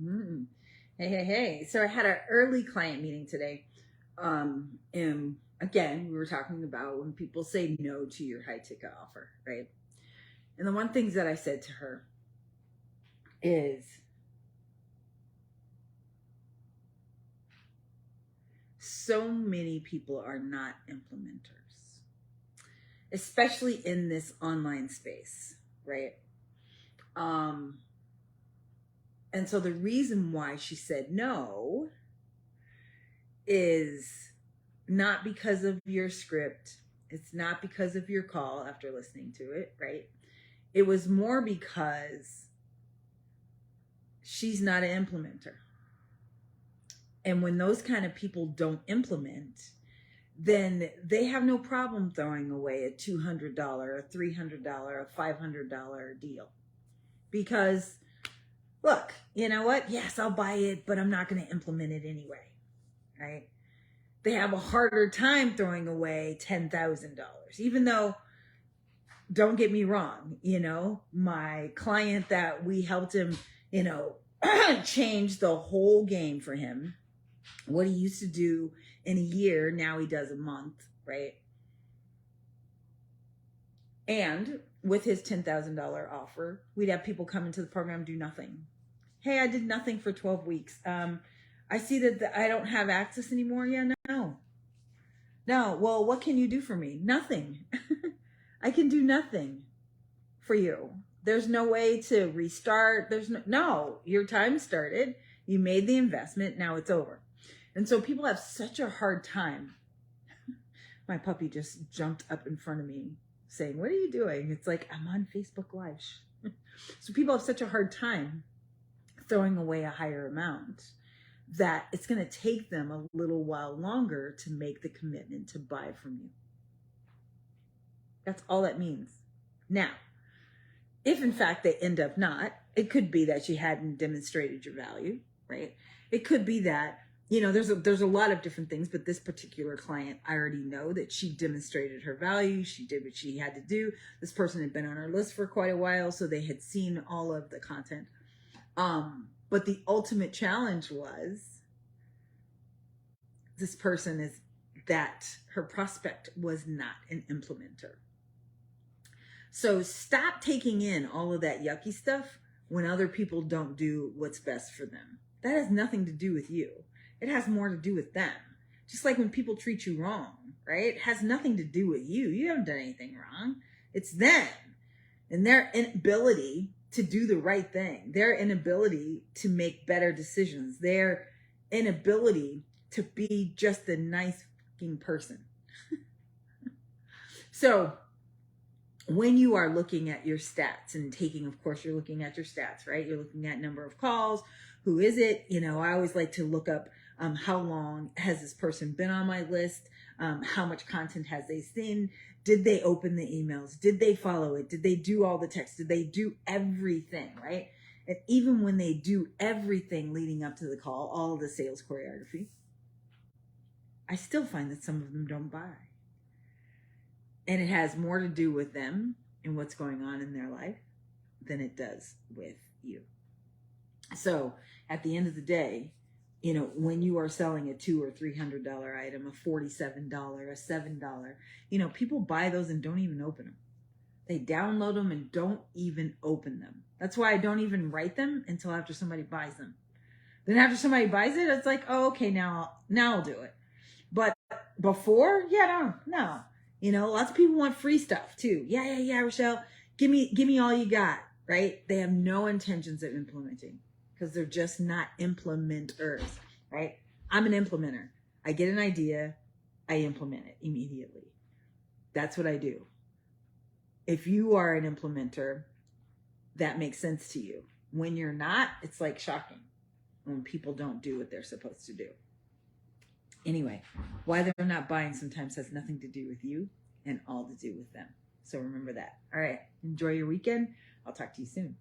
Mm. Hey, hey, hey. So I had an early client meeting today. And again, we were talking about when people say no to your high ticket offer, right? And the one things that I said to her is so many people are not implementers, especially in this online space, right? Um, and so the reason why she said no is not because of your script. It's not because of your call after listening to it, right? It was more because she's not an implementer. And when those kind of people don't implement, then they have no problem throwing away a $200, a $300, a $500 deal. Because, look, you know what? Yes, I'll buy it, but I'm not going to implement it anyway, right? They have a harder time throwing away $10,000, even though, don't get me wrong, my client that we helped him, change the whole game for him. What he used to do in a year, now he does a month, right? And with his $10,000 offer, we'd have people come into the program, do nothing. Hey, I did nothing for 12 weeks. I see that I don't have access anymore. Yeah, no. No, well, what can you do for me? Nothing. I can do nothing for you. There's no way to restart. No, your time started. You made the investment. Now it's over. And so people have such a hard time. My puppy just jumped up in front of me saying, "What are you doing?" It's like, I'm on Facebook Live. So people have such a hard time throwing away a higher amount that it's going to take them a little while longer to make the commitment to buy from you. That's all that means. Now, if in fact they end up not, it could be that you hadn't demonstrated your value, right? It could be that, there's a lot of different things, but this particular client, I already know that she demonstrated her value. She did what she had to do. This person had been on our list for quite a while, so they had seen all of the content. But the ultimate challenge was this person is that her prospect was not an implementer. So stop taking in all of that yucky stuff when other people don't do what's best for them. That has nothing to do with you. It has more to do with them. Just like when people treat you wrong, right? It has nothing to do with you. You haven't done anything wrong. It's them and their inability to do the right thing, their inability to make better decisions, their inability to be just a nice fucking person. So when you are looking at your stats and of course, you're looking at your stats, right? You're looking at number of calls. Who is it? I always like to look up how long has this person been on my list? How much content has they seen? Did they open the emails? Did they follow it? Did they do all the text? Did they do everything, right? And even when they do everything leading up to the call, all of the sales choreography, I still find that some of them don't buy. And it has more to do with them and what's going on in their life than it does with you. So at the end of the day, when you are selling a $200 or $300 item, a $47, a $7, people buy those and don't even open them. They download them and don't even open them. That's why I don't even write them until after somebody buys them. Then after somebody buys it, it's like, oh, okay, now I'll do it. But before, yeah, no. Lots of people want free stuff too. Yeah, Rochelle, give me all you got, right? They have no intentions of implementing because they're just not implementers, right? I'm an implementer. I get an idea, I implement it immediately. That's what I do. If you are an implementer, that makes sense to you. When you're not, it's like shocking when people don't do what they're supposed to do. Anyway, why they're not buying sometimes has nothing to do with you and all to do with them. So remember that. All right. Enjoy your weekend. I'll talk to you soon.